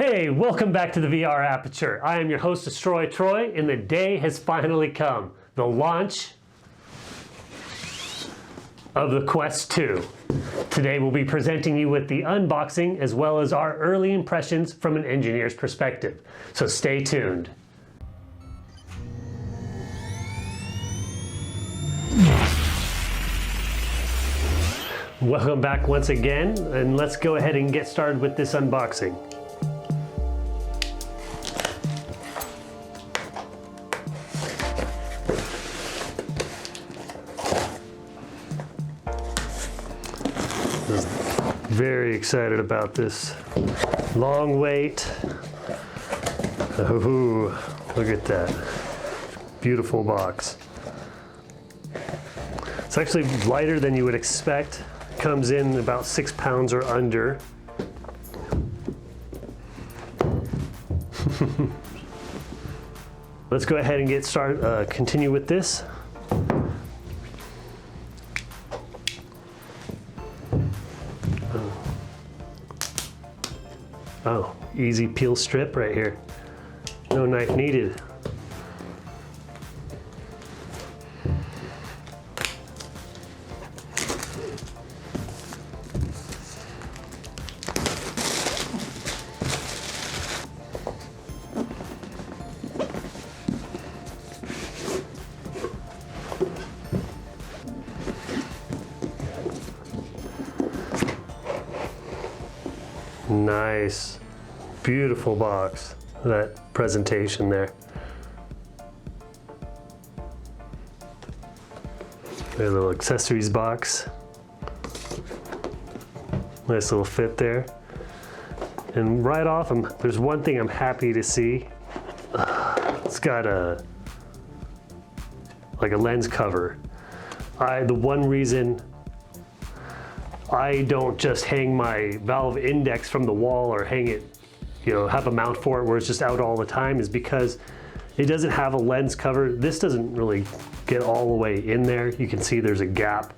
Hey, welcome back to the VR Aperture. I am your host, Destroy Troy, and the day has finally come. The launch of the Quest 2. Today we'll be presenting you with the unboxing as well as our early impressions from an engineer's perspective. So stay tuned. Welcome back once again, and let's go ahead and get started with this unboxing. Very excited about this. Long wait. Ooh, look at that. Beautiful box. It's actually lighter than you would expect. Comes in about 6 pounds or under. Let's go ahead and get started, continue with this. Oh, easy peel strip right here. No knife needed. Nice, beautiful box, that presentation there. There's a little accessories box. Nice little fit there. And right off, there's one thing I'm happy to see. It's got like a lens cover. The one reason I don't just hang my Valve Index from the wall or hang it, have a mount for it where it's just out all the time is because it doesn't have a lens cover. This doesn't really get all the way in there. You can see there's a gap.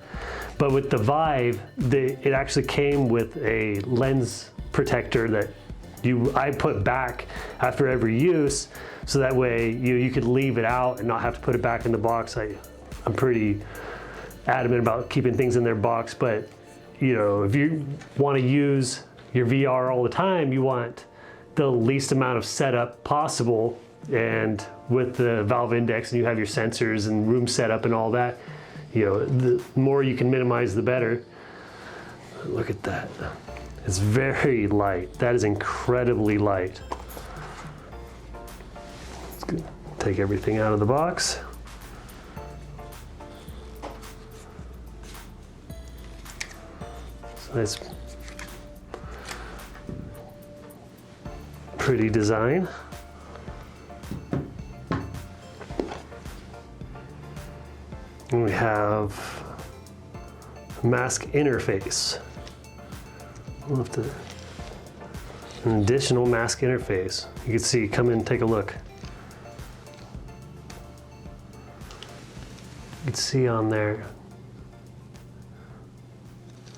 But with the Vive, it actually came with a lens protector that I put back after every use, so that way you could leave it out and not have to put it back in the box. I'm pretty adamant about keeping things in their box, but if you want to use your VR all the time, you want the least amount of setup possible. And with the Valve Index, and you have your sensors and room setup and all that, the more you can minimize, the better. Look at that. It's very light. That is incredibly light. Let's take everything out of the box. Nice, pretty design. And we have a mask interface. We'll have an additional mask interface. You can see, come in and take a look. You can see on there.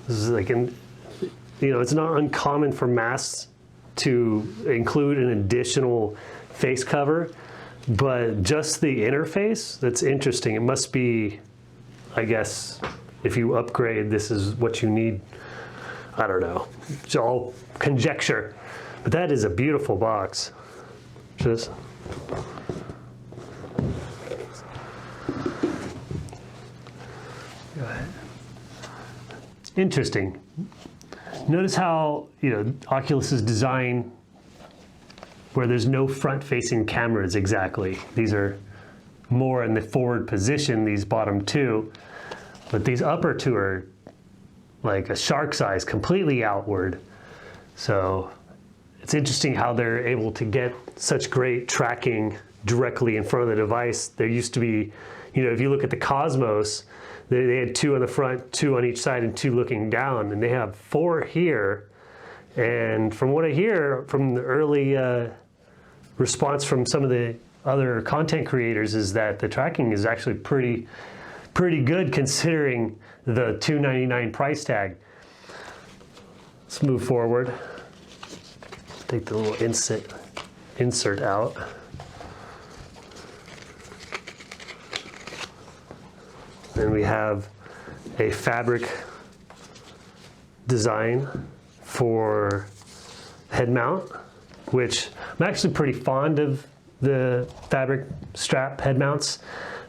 This is like it's not uncommon for masks to include an additional face cover, but just the interface, that's interesting. It must be, I guess, if you upgrade, this is what you need. I don't know. It's all conjecture. But that is a beautiful box. Just go ahead. Interesting. Notice how, Oculus's design where there's no front-facing cameras exactly. These are more in the forward position, these bottom two, but these upper two are like a shark's eyes, completely outward. So it's interesting how they're able to get such great tracking directly in front of the device. There used to be, if you look at the Cosmos, they had 2 on the front, 2 on each side, and 2 looking down, and they have 4 here. And from what I hear from the early response from some of the other content creators is that the tracking is actually pretty good considering the $299 price tag. Let's move forward. take the little insert out. And we have a fabric design for head mount, which I'm actually pretty fond of the fabric strap head mounts.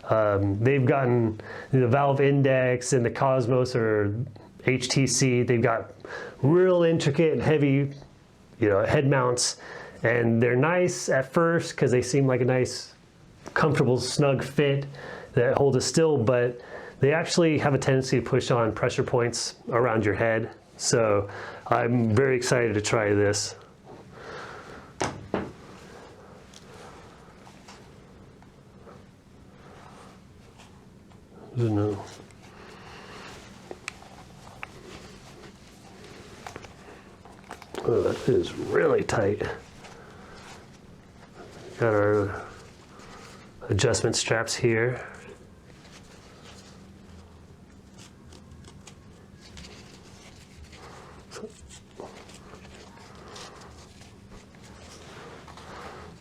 They've gotten the Valve Index and the Cosmos or HTC, they've got real intricate and heavy, head mounts, and they're nice at first because they seem like a nice, comfortable, snug fit that hold us still, but they actually have a tendency to push on pressure points around your head. So I'm very excited to try this. No. Oh, that is really tight. Got our adjustment straps here.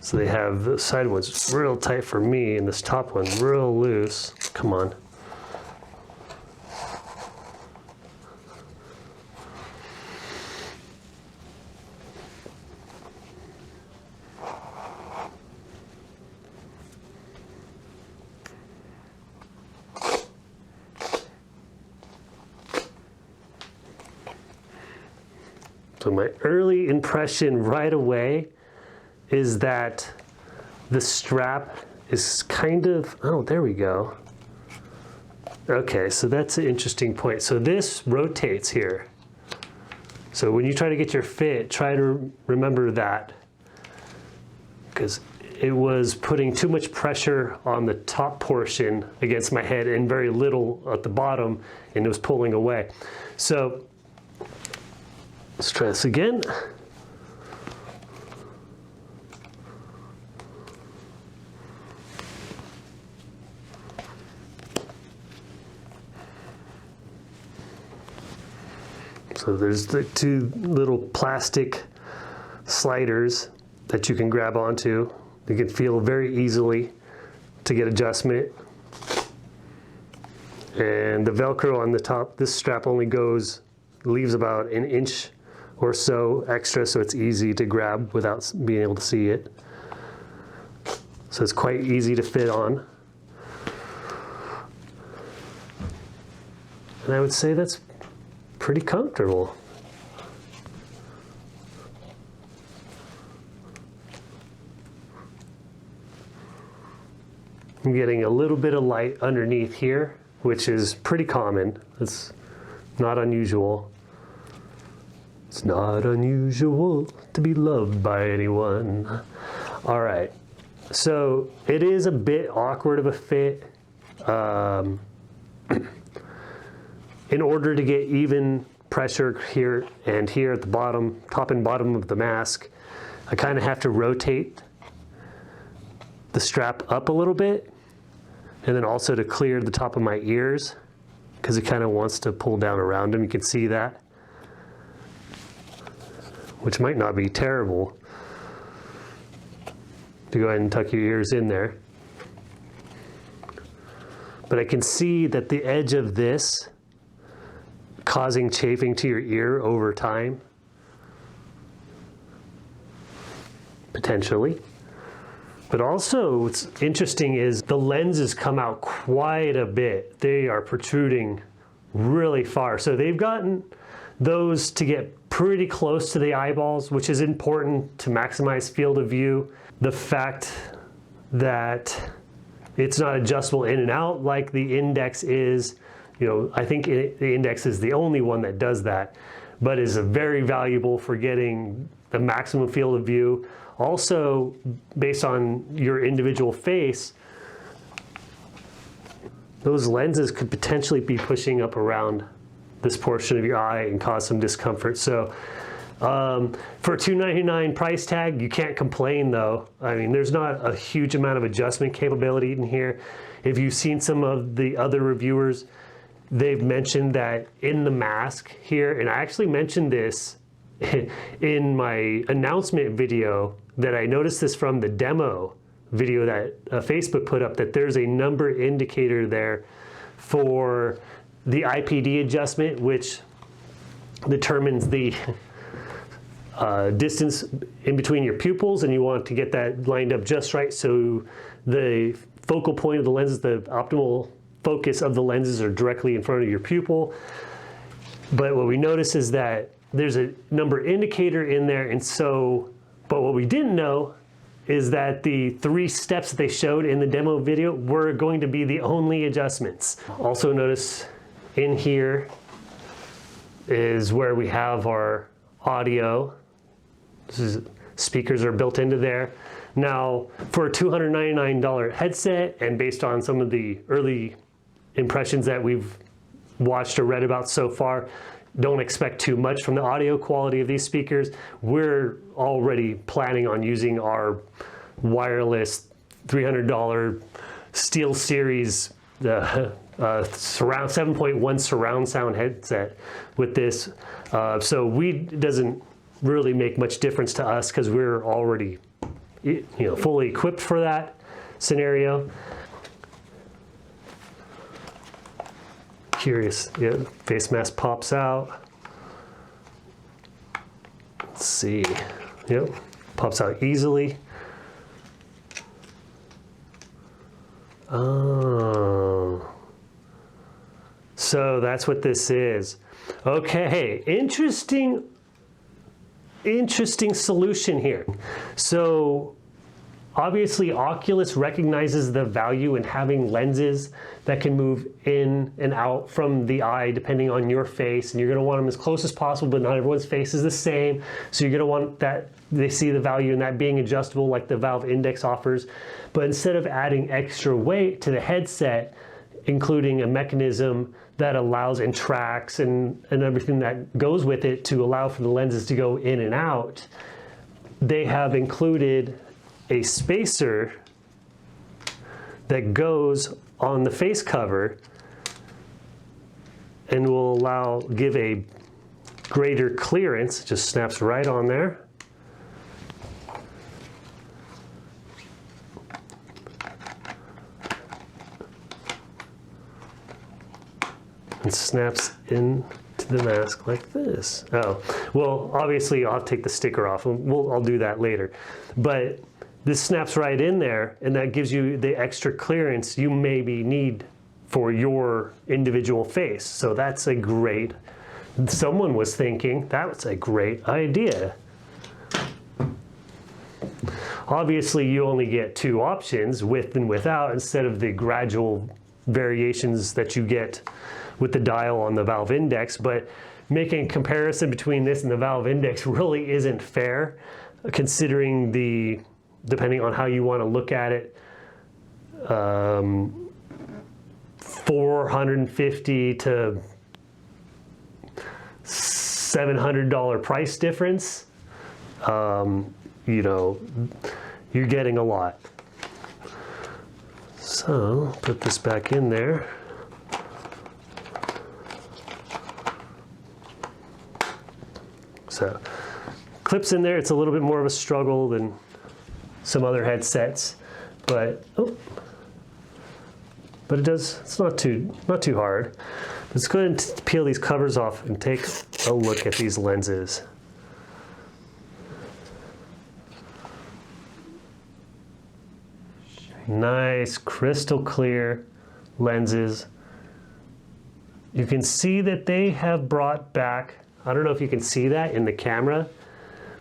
So they have the side ones real tight for me and this top one real loose. Come on. So my early impression right away is that the strap is kind of, oh, there we go. Okay, so that's an interesting point. So this rotates here. So when you try to get your fit, try to remember that, because it was putting too much pressure on the top portion against my head and very little at the bottom, and it was pulling away. So let's try this again. So there's the two little plastic sliders that you can grab onto. You can feel very easily to get adjustment. And the Velcro on the top, this strap only leaves about an inch or so extra, so it's easy to grab without being able to see it. So it's quite easy to fit on. And I would say that's pretty comfortable. I'm getting a little bit of light underneath here, which is pretty common. It's not unusual. It's not unusual to be loved by anyone. All right, so it is a bit awkward of a fit. In order to get even pressure here and here at the bottom, top and bottom of the mask, I kind of have to rotate the strap up a little bit, and then also to clear the top of my ears, because it kind of wants to pull down around them. You can see that, which might not be terrible, to go ahead and tuck your ears in there. But I can see that the edge of this causing chafing to your ear over time, potentially. But also what's interesting is the lenses come out quite a bit. They are protruding really far. So they've gotten those to get pretty close to the eyeballs, which is important to maximize field of view. The fact that it's not adjustable in and out like the Index is, I think the Index is the only one that does that, but is very valuable for getting the maximum field of view. Also, based on your individual face, those lenses could potentially be pushing up around this portion of your eye and cause some discomfort. So for a $299 price tag, you can't complain though. I mean, there's not a huge amount of adjustment capability in here. If you've seen some of the other reviewers, they've mentioned that in the mask here, and I actually mentioned this in my announcement video that I noticed this from the demo video that Facebook put up, that there's a number indicator there for the IPD adjustment, which determines the distance in between your pupils, and you want to get that lined up just right so the focal point of the lenses, the optimal focus of the lenses, are directly in front of your pupil. But what we notice is that there's a number indicator in there, and so, but what we didn't know is that the 3 steps that they showed in the demo video were going to be the only adjustments. Also notice in here is where we have our audio. Speakers are built into there. Now, for a $299 headset, and based on some of the early impressions that we've watched or read about so far, don't expect too much from the audio quality of these speakers. We're already planning on using our wireless $300 SteelSeries surround 7.1 surround sound headset with this. So it doesn't really make much difference to us because we're already fully equipped for that scenario. Curious, yeah, face mask pops out. Let's see, yep, pops out easily. Oh, so that's what this is. Okay, interesting solution here. So obviously Oculus recognizes the value in having lenses that can move in and out from the eye depending on your face, and you're going to want them as close as possible, but not everyone's face is the same, so you're going to want that. They see the value in that being adjustable like the Valve Index offers. But instead of adding extra weight to the headset, including a mechanism that allows and tracks and everything that goes with it to allow for the lenses to go in and out, they have included a spacer that goes on the face cover and will give a greater clearance. Just snaps right on there. And snaps into the mask like this. Oh, well, obviously I'll take the sticker off. I'll do that later. But this snaps right in there, and that gives you the extra clearance you maybe need for your individual face. So that's a great, someone was thinking, that's a great idea. Obviously you only get 2 options, with and without, instead of the gradual variations that you get with the dial on the Valve Index. But making a comparison between this and the Valve Index really isn't fair, considering depending on how you want to look at it, $450 to $700 price difference. You're getting a lot. So put this back in there. So clips in there. It's a little bit more of a struggle than some other headsets, but it does. It's not too hard. Let's go ahead and peel these covers off and take a look at these lenses. Nice crystal clear lenses. You can see that they have brought back, I don't know if you can see that in the camera,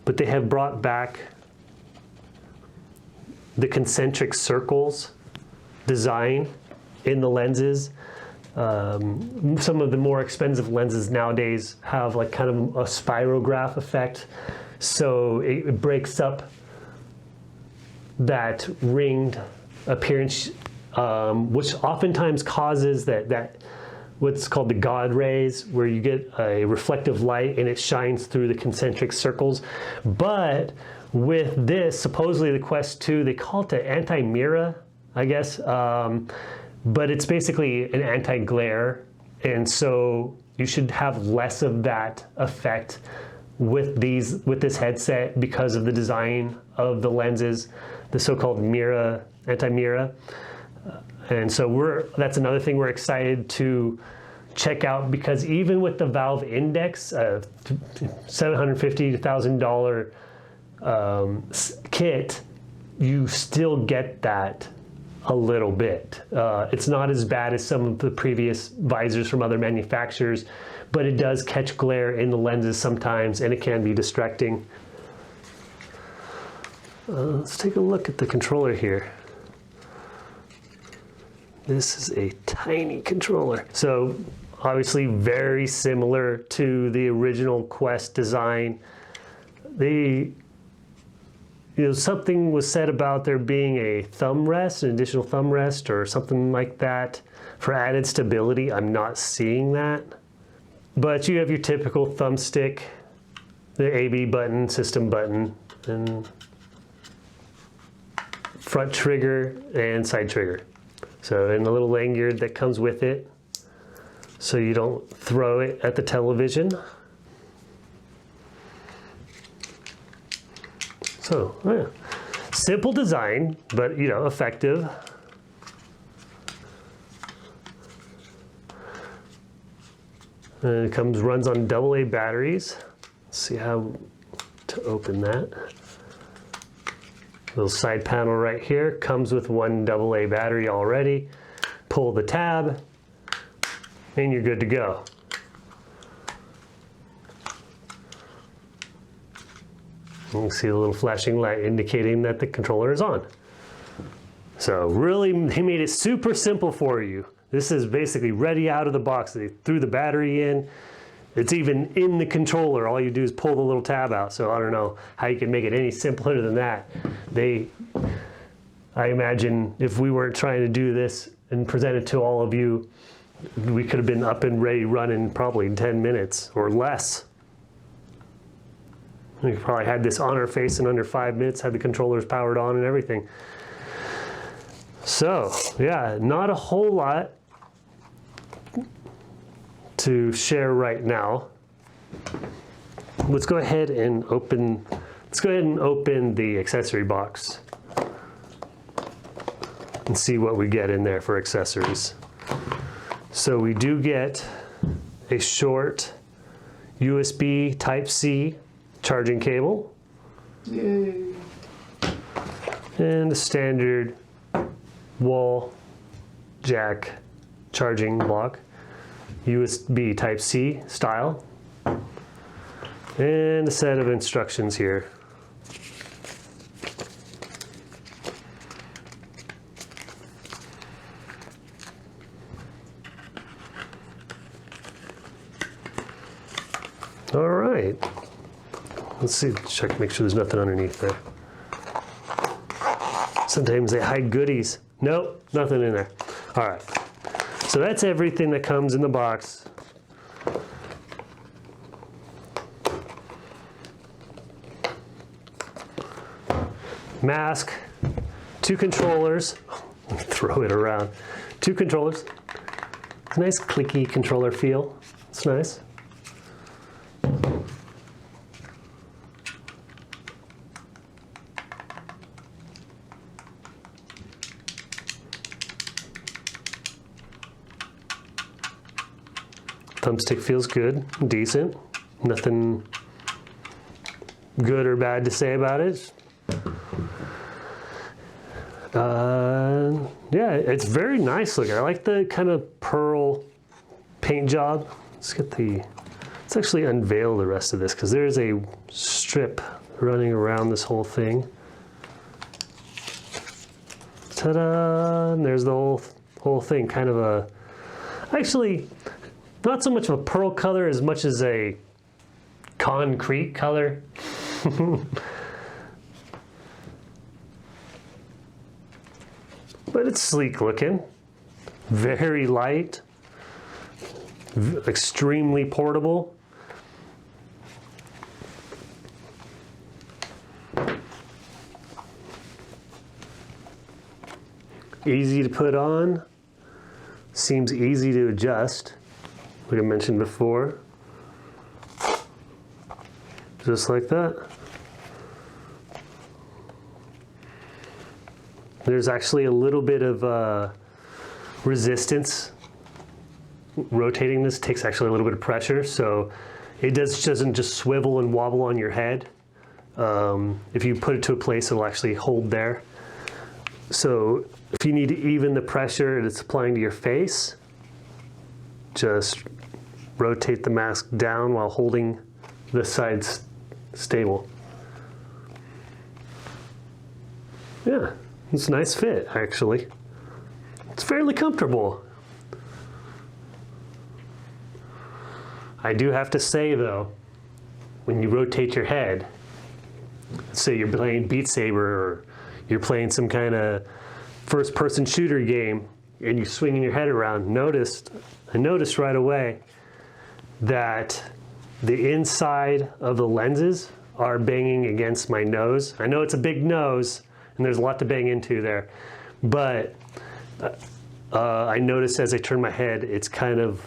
but they have brought back the concentric circles design in the lenses. Some of the more expensive lenses nowadays have like kind of a spirograph effect, so it breaks up that ringed appearance, which oftentimes causes that what's called the God rays, where you get a reflective light and it shines through the concentric circles. But with this, supposedly the Quest 2, they call it the anti-mirror, I guess, but it's basically an anti-glare, and so you should have less of that effect with this headset because of the design of the lenses, the so-called anti-mirror. And so that's another thing we're excited to check out, because even with the Valve Index, $750 to $1,000 kit, you still get that a little bit. It's not as bad as some of the previous visors from other manufacturers, but it does catch glare in the lenses sometimes, and it can be distracting. Let's take a look at the controller here. This is a tiny controller. So obviously very similar to the original Quest design. Something was said about there being a thumb rest, an additional thumb rest or something like that for added stability. I'm not seeing that. But you have your typical thumbstick, the AB button, system button, and front trigger and side trigger. So, and a little lanyard that comes with it, so you don't throw it at the television. So, yeah. Simple design, but effective. And it runs on AA batteries. Let's see how to open that. Little side panel right here comes with one AA battery already. Pull the tab, and you're good to go. You can see a little flashing light indicating that the controller is on. So really, they made it super simple for you. This is basically ready out of the box. They threw the battery in. It's even in the controller. All you do is pull the little tab out. So I don't know how you can make it any simpler than that. I imagine if we weren't trying to do this and present it to all of you, we could have been up and ready running probably in 10 minutes or less. We probably had this on our face in under 5 minutes, had the controllers powered on and everything. So, yeah, not a whole lot to share right now. Let's go ahead and open the accessory box and see what we get in there for accessories. So we do get a short USB Type-C charging cable. Yay. And a standard wall jack charging block, USB Type-C style, and a set of instructions here. All right. Let's see, check, make sure there's nothing underneath there. Sometimes they hide goodies. Nope, nothing in there. All right. So that's everything that comes in the box. Mask, 2 controllers. Throw it around. 2 controllers. Nice clicky controller feel. It's nice. Thumbstick feels good, decent. Nothing good or bad to say about it. Yeah, it's very nice looking. I like the kind of pearl paint job. Let's actually unveil the rest of this, because there's a strip running around this whole thing. Ta-da! And there's the whole thing, kind of actually, not so much of a pearl color as much as a concrete color. But it's sleek looking, very light, extremely portable. Easy to put on, seems easy to adjust, like I mentioned before. just like that. There's actually a little bit of resistance. Rotating this takes actually a little bit of pressure, so it doesn't just swivel and wobble on your head. If you put it to a place, it'll actually hold there. So if you need to even the pressure that it's applying to your face, just rotate the mask down while holding the sides stable. Yeah, it's a nice fit, actually. It's fairly comfortable. I do have to say, though, when you rotate your head, say you're playing Beat Saber or you're playing some kind of first-person shooter game and you're swinging your head around, I noticed right away that the inside of the lenses are banging against my nose. I know it's a big nose and there's a lot to bang into there, but I noticed as I turn my head, it's kind of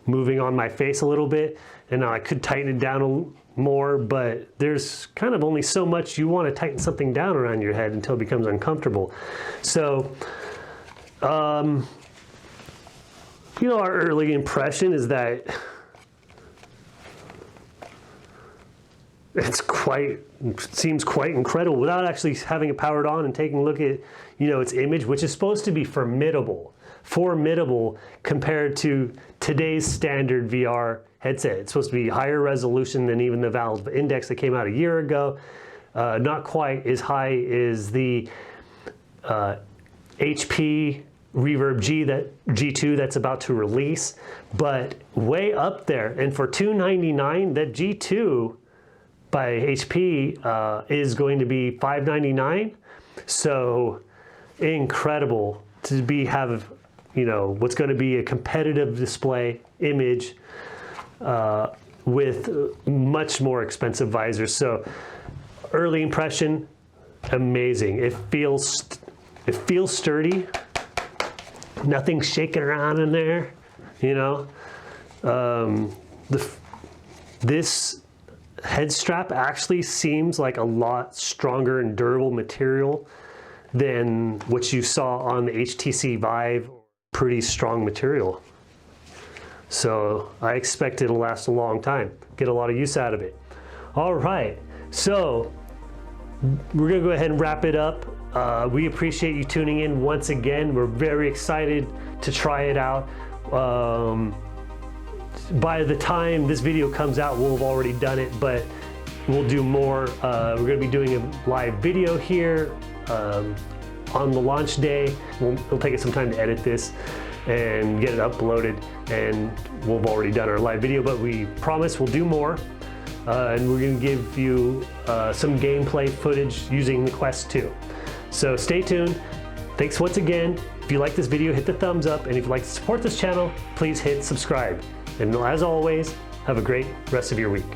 moving on my face a little bit, and now I could tighten it down more, but there's kind of only so much you want to tighten something down around your head until it becomes uncomfortable. So, you know, our early impression is that it seems quite incredible without actually having it powered on and taking a look at, you know, its image, which is supposed to be formidable compared to today's standard VR headset. It's supposed to be higher resolution than even the Valve Index that came out a year ago. Not quite as high as the HP Reverb G2 that's about to release, but way up there. And for $299, that G2 by HP is going to be $599. So incredible to have, you know, what's going to be a competitive display image with much more expensive visors. So early impression, amazing. It feels sturdy. Nothing's shaking around in there, you know. This head strap actually seems like a lot stronger and durable material than what you saw on the HTC Vive. Pretty strong material. So I expect it'll last a long time, get a lot of use out of it. All right, so we're gonna go ahead and wrap it up. We appreciate you tuning in once again. We're very excited to try it out. By the time this video comes out, we'll have already done it, but we'll do more. We're gonna be doing a live video here on the launch day. It'll take us some time to edit this and get it uploaded, and we'll have already done our live video, but we promise we'll do more. And we're gonna give you some gameplay footage using the Quest 2. So stay tuned. Thanks once again. If you like this video, hit the thumbs up, and if you'd like to support this channel, please hit subscribe. And as always, have a great rest of your week.